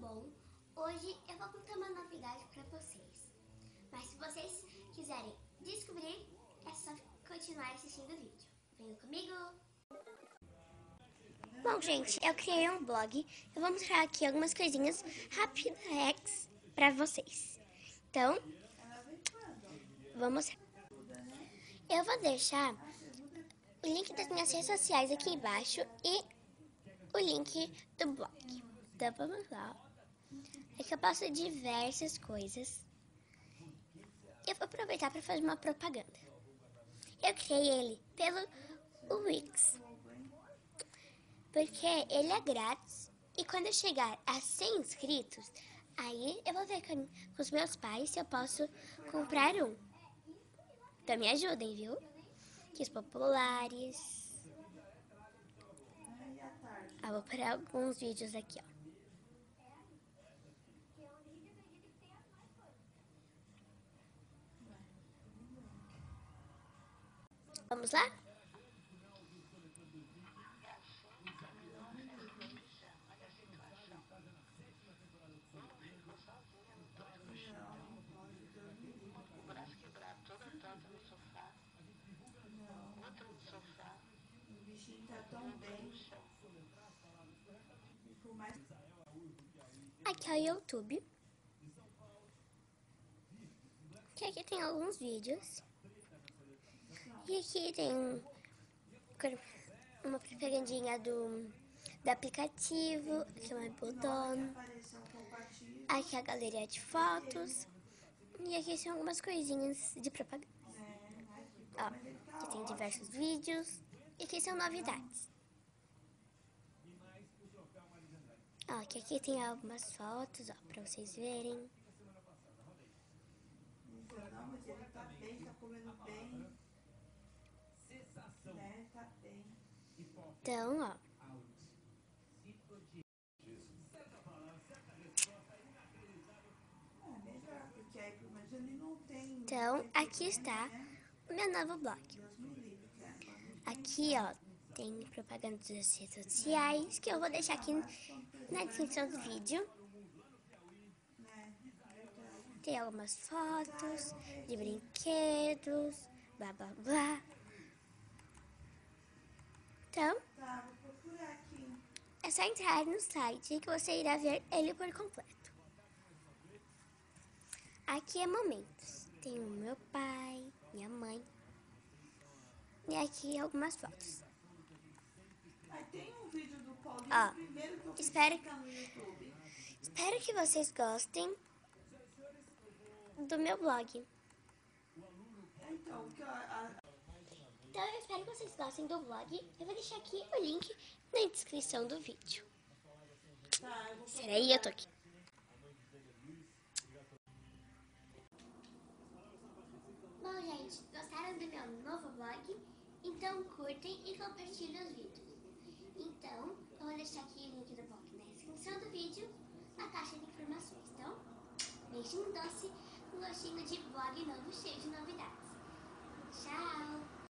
bom? Hoje eu vou contar uma novidade para vocês. Mas se vocês quiserem descobrir, é só continuar assistindo o vídeo. Venham comigo! Bom, gente, eu criei um blog. Eu vou mostrar aqui algumas coisinhas rápidas para vocês. Então, vamos. Eu vou deixar o link das minhas redes sociais aqui embaixo e o link do blog. Então, vamos lá. Aqui eu posto diversas coisas. Eu vou aproveitar para fazer uma propaganda. Eu criei ele pelo Wix, porque ele é grátis e quando eu chegar a 100 inscritos, aí eu vou ver com os meus pais se eu posso comprar um. Então me ajudem, viu? Que os populares. Eu vou parar alguns vídeos aqui, ó. Vamos lá? O bichinho tá tão bem. Aqui é o YouTube. Que aqui tem alguns vídeos. E aqui tem uma propagandinha do aplicativo. Aqui é o botão. Aqui é a galeria de fotos. E aqui são algumas coisinhas de propaganda. Ó, aqui tem diversos vídeos. E aqui são novidades. Ó, aqui tem algumas fotos, ó, pra vocês verem. Não, mas ele tá bem, tá comendo bem. Né, tá bem. Então, ó. É melhor, porque aí pelo menos ele não tem. Então, aqui está o meu novo blog. Deus me livre, cara. Aqui, ó, tem propaganda das redes sociais, que eu vou deixar aqui na descrição do vídeo. Tem algumas fotos de brinquedos, blá blá blá. Então, Tá, vou procurar aqui. é só entrar no site que você irá ver ele por completo. Aqui é momentos. Tem o meu pai, minha mãe. E aqui algumas fotos. Aí tem um vídeo do Paulinho, Ó, primeiro que eu fiz espero no YouTube. Espero que vocês gostem do meu blog. Então, Então eu espero que vocês gostem do blog. Eu vou deixar aqui o link na descrição do vídeo. tá, eu vou Será aí, eu tô aqui. Bom, gente, gostaram do meu novo blog? Então curtem e compartilhem os vídeos. Então, eu vou deixar aqui o link do blog na descrição do vídeo, na caixa de informações. Então, beijinho doce, um gostinho de blog novo cheio de novidades. Tchau!